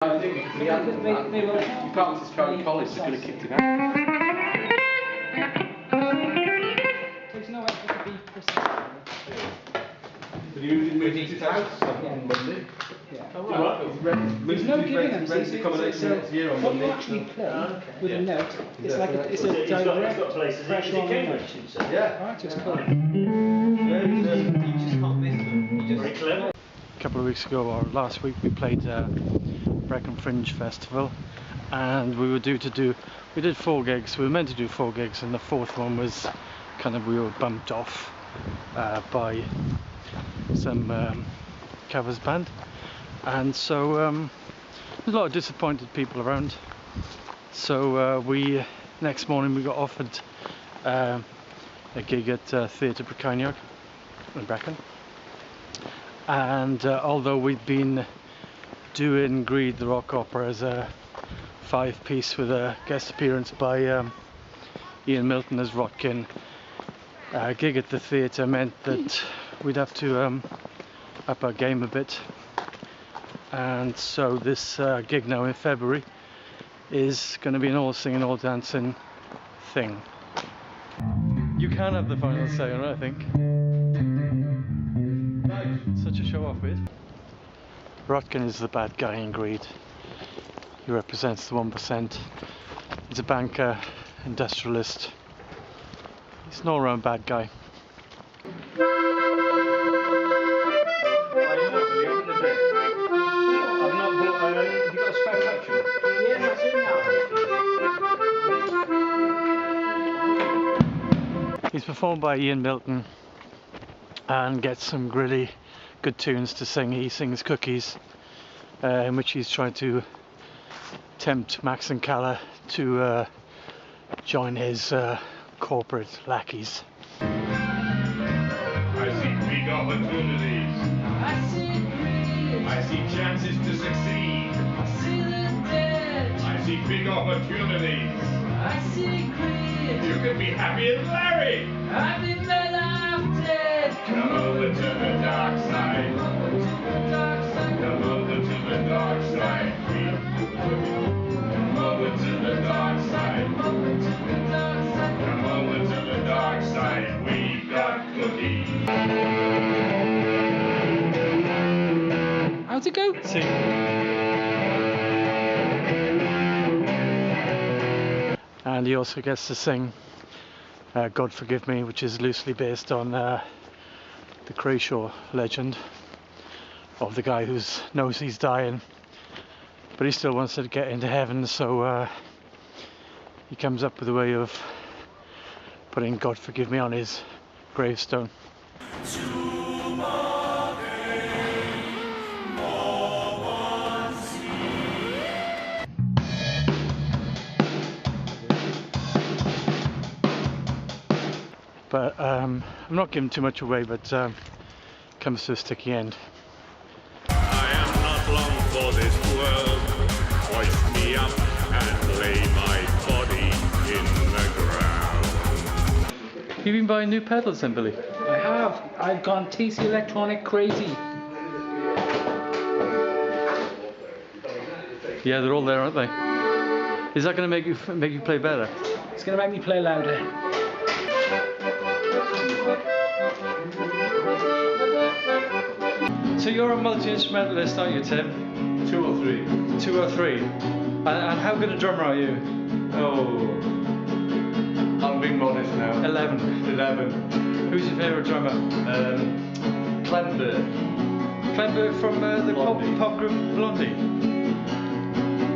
I think if he hadn't done that, he parked his car in College, they could have kicked him out. There's no effort to be precise. Did he move his house on Monday? Yeah. Oh, well. There's no giving them. Rent accommodation next year on Monday. When you actually play with a note, it's like it's a direct pressure on the note. Yeah. Alright, just cool. You just can't miss them. Very clever. A couple of weeks ago, or last week, we played Brecon Fringe Festival, and we were we did 4 gigs. We were meant to do 4 gigs, and the 4th one was we were bumped off by some covers band, and so there's a lot of disappointed people around. So next morning we got offered a gig at Theatre Brecaniog in Brecon. And although we'd been doing Greed the Rock Opera as a 5-piece with a guest appearance by Ian Milton as Rodkin, a gig at the theatre meant that we'd have to up our game a bit. And so this gig now in February is going to be an all singing, all dancing thing. You can have the final say on it, I think. Such a show off bit. Rodkin is the bad guy in Greed. He represents the 1%. He's a banker, industrialist. He's an all-round bad guy. He's performed by Ian Milton and gets some really good tunes to sing. He sings Cookies, in which he's trying to tempt Max and Calla to join his corporate lackeys. I see big opportunities. I see greed. I see chances to succeed. I see the dead. I see big opportunities. I see greed. You can be happy and Larry. I've been better off dead. Come over to the dark side. Come over to the dark side. Come over to the dark side. Come over to the dark side. Come over to the dark side. Come over to the dark side. We've got cookies. How's it go? See. And he also gets to sing God Forgive Me, which is loosely based on the Crashaw legend of the guy who knows he's dying, but he still wants to get into heaven, so he comes up with a way of putting God Forgive Me on his gravestone. But I'm not giving too much away, but comes to a sticky end. I am not long for this world. Hoist me up and lay my body in the ground. Have you been buying new pedals then, Billy? I have. I've gone TC Electronic crazy. Yeah, they're all there, aren't they? Is that going to make you play better? It's going to make me play louder. So you're a multi-instrumentalist, aren't you, Tim? 2 or 3. 2 or 3. And how good a drummer are you? Oh, I'm being modest now. 11. 11. Who's your favourite drummer? Clember. Clember from the Blondie. pop group Blondie.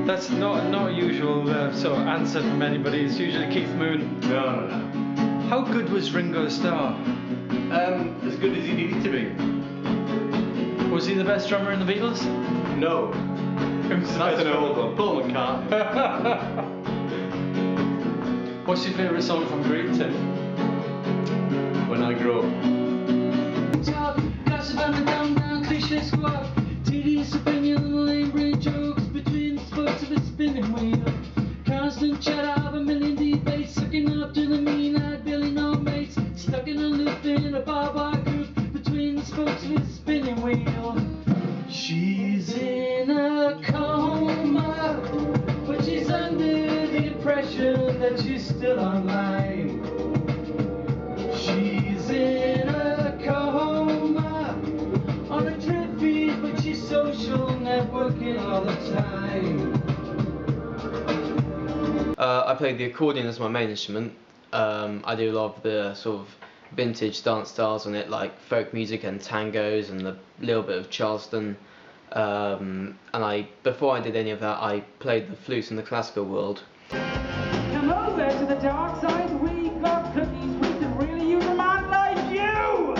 That's not usual sort of answer from anybody. It's usually Keith Moon. No. How good was Ringo Starr? As good as he needed to be. Was he the best drummer in the Beatles? No. Who's the That's best an old drummer? one. Paul McCartney. What's your favourite song from Greed, Tim? When I grow up. Talk, gossip on the down, cliche squawk. Tedious opinion, lame brain jokes between the spokes of a spinning wheel. Constant chatter of a million debates, sucking up to the mean-eyed Billy no mates. Stuck in a loop in a bar group between the spokes of a spinning wheel. She's in a cone. impression that she's still online. She's in a coma, on a drip feed, but she's social networking all the time. I played the accordion as my main instrument. I do a lot of the sort of vintage dance styles on it, like folk music and tangos and a little bit of Charleston. And before I did any of that, I played the flutes in the classical world. Come over to the dark side, we got cookies, we could really use a man like you!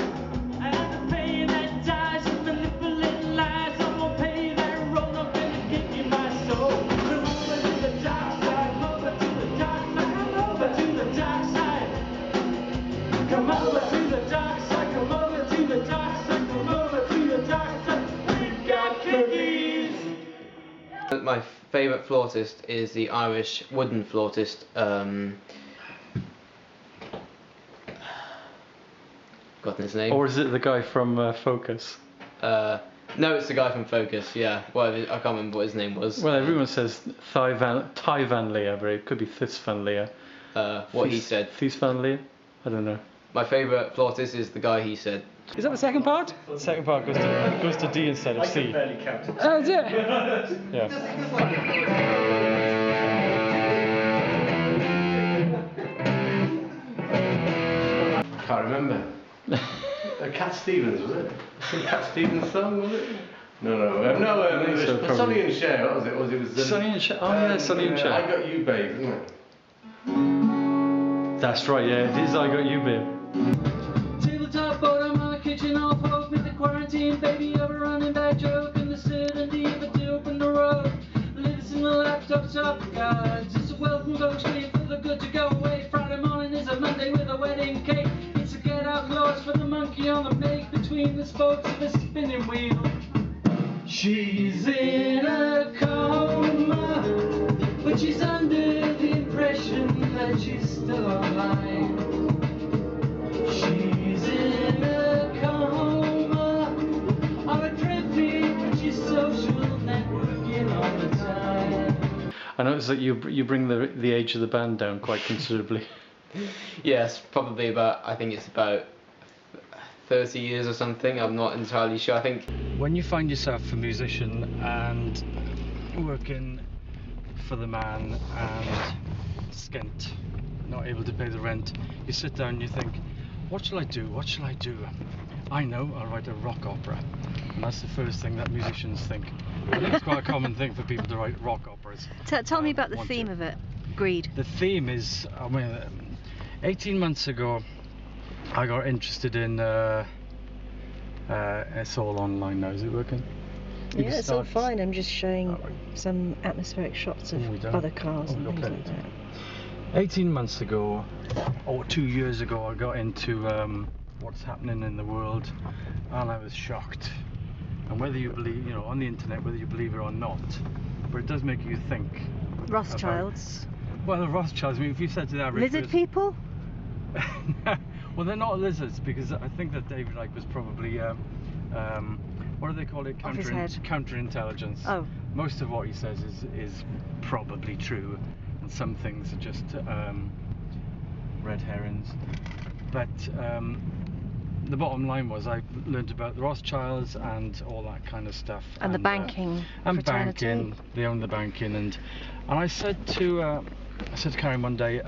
And the pain that dies with manipulating lies, I won't pay that roll, I'm gonna give you my soul. Come over to the dark side, come over to the dark side, come over to the dark side. Come over to the dark side, come over to the dark side, come over to the dark side, we've got cookies! My favourite flautist is the Irish wooden flautist. Forgotten his name. Or is it the guy from Focus? No, it's the guy from Focus. Yeah, well, I can't remember what his name was. Well, everyone says Ty Van Leer, but it could be Thys Van Leer. What he said. Thys Van Leer? I don't know. My favourite flautist is the guy he said. Is that the second part? The second part goes to D instead of C. Oh, is it? Yeah. Can't remember. Cat Stevens, was it? Some Cat Stevens song, was it? No, it was so, Sonny and Cher, what was it? It was Sonny and Cher. Oh yeah, Sonny and Cher. I Got You, Babe, isn't it? That's right, yeah, it is I Got You, Babe. Tabletop bottom on the kitchen all folk with the quarantine baby overrunning bad joke and the certainty of a dope in the road. Lives in the laptops of the gods. It's a welcome go street for the good to go away. Friday morning is a Monday with a wedding cake. It's a get out clause for the monkey on the make between the spokes of a spinning wheel. She's in a coma, but she's under the impression that she's still online. She's in a coma, on a drip feed, but she's social networking all the time. I noticed that you bring the age of the band down quite considerably. Yes, probably I think it's about 30 years or something, I'm not entirely sure. I think When you find yourself a musician and working for the man and skint, not able to pay the rent, you sit down and you think, what shall I do? What shall I do? I know, I'll write a rock opera. And that's the first thing that musicians think. I think it's quite a common thing for people to write rock operas. Tell me about the theme of it. Greed. The theme is, 18 months ago, I got interested in, it's all online now, is it working? Yeah, it's all fine. I'm just showing some atmospheric shots of other cars and things like that. 18 months ago, or 2 years ago, I got into what's happening in the world, and I was shocked. And whether you believe, on the internet, whether you believe it or not, but it does make you think. Rothschilds. Well, the Rothschilds, if you said to the average Lizard people? Well, they're not lizards, because I think that David Icke was probably, what do they call it? Counterintelligence. Oh. Most of what he says is probably true, and some things are just red herrings. But the bottom line was I learned about the Rothschilds and all that kind of stuff. And the banking fraternity. Banking, they own the banking, and I said to Karen one day,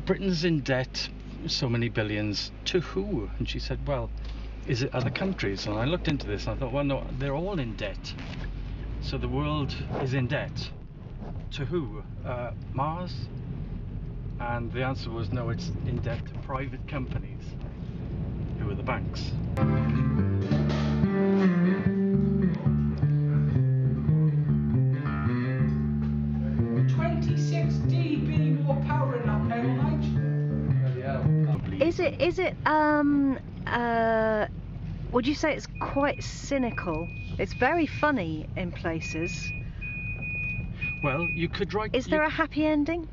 Britain's in debt, so many billions, to who? And she said, well, is it other countries? And I looked into this and I thought, well, no, they're all in debt. So the world is in debt. To who? Mars? And the answer was no, it's in debt to private companies, who are the banks. 26 dB more power in that pedal, mate. Is it would you say it's quite cynical? It's very funny in places. Well, you could write... Is there a happy ending?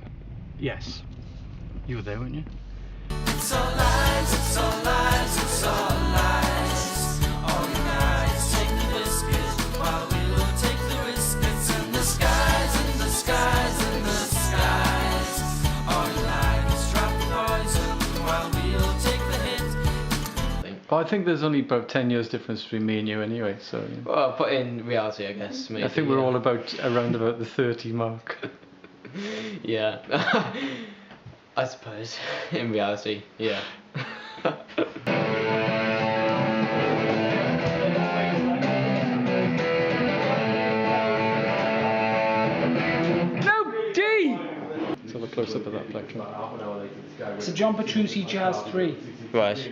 Yes. You were there, weren't you? It's all lies, it's all lies, it's all lies. All you guys take the biscuits while we will take the risks. In the skies, in the skies, in think there's only about 10 years difference between me and you anyway, so... You know. Well, but in reality, I guess, maybe. I think we're all around about the 30 mark. Yeah. I suppose, in reality, yeah. Let's have a close up of that plectrum. It's a John Petrucci Jazz 3. Right.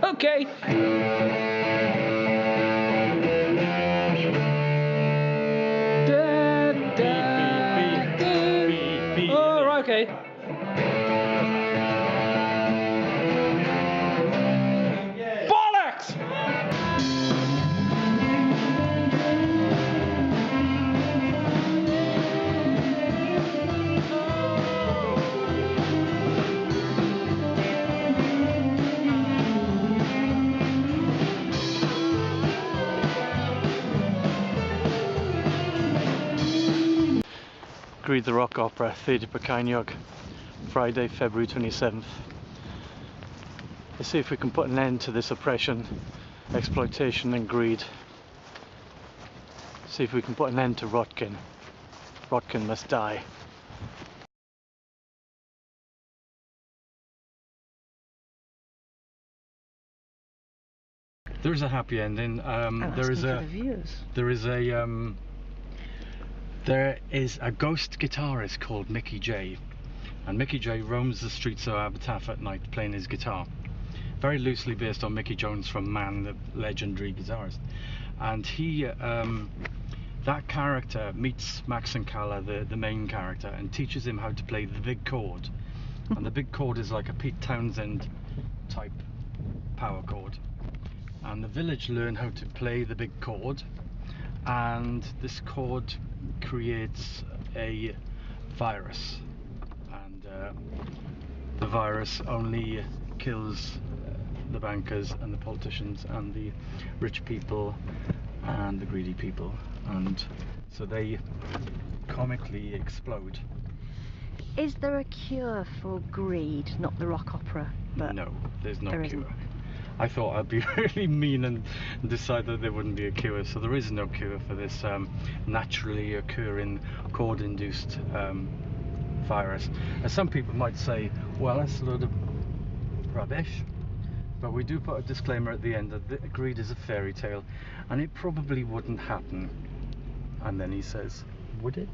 Okay. Oh, right, okay. Bollocks! Greed the Rock Opera, Theatre Pecaniog, Friday, February 27th. Let's see if we can put an end to this oppression, exploitation and greed. See if we can put an end to Rotkin. Rotkin must die. There is a happy ending. There is a ghost guitarist called Mickey J, and Mickey J roams the streets of Abertaff at night playing his guitar, very loosely based on Mickey Jones from Man, the legendary guitarist. And he that character meets Max and Calla, the main character, and teaches him how to play the big chord. And the big chord is like a Pete Townsend type power chord, and the village learn how to play the big chord, and this chord creates a virus, and the virus only kills the bankers and the politicians and the rich people and the greedy people, and so they comically explode. Is there a cure for greed? Not the rock opera, but no, there's no there cure. isn't. I thought I'd be really mean and decide that there wouldn't be a cure, so there is no cure for this naturally occurring chord-induced virus. And some people might say, well, that's a load of rubbish, but we do put a disclaimer at the end that greed is a fairy tale and it probably wouldn't happen. And then he says, would it?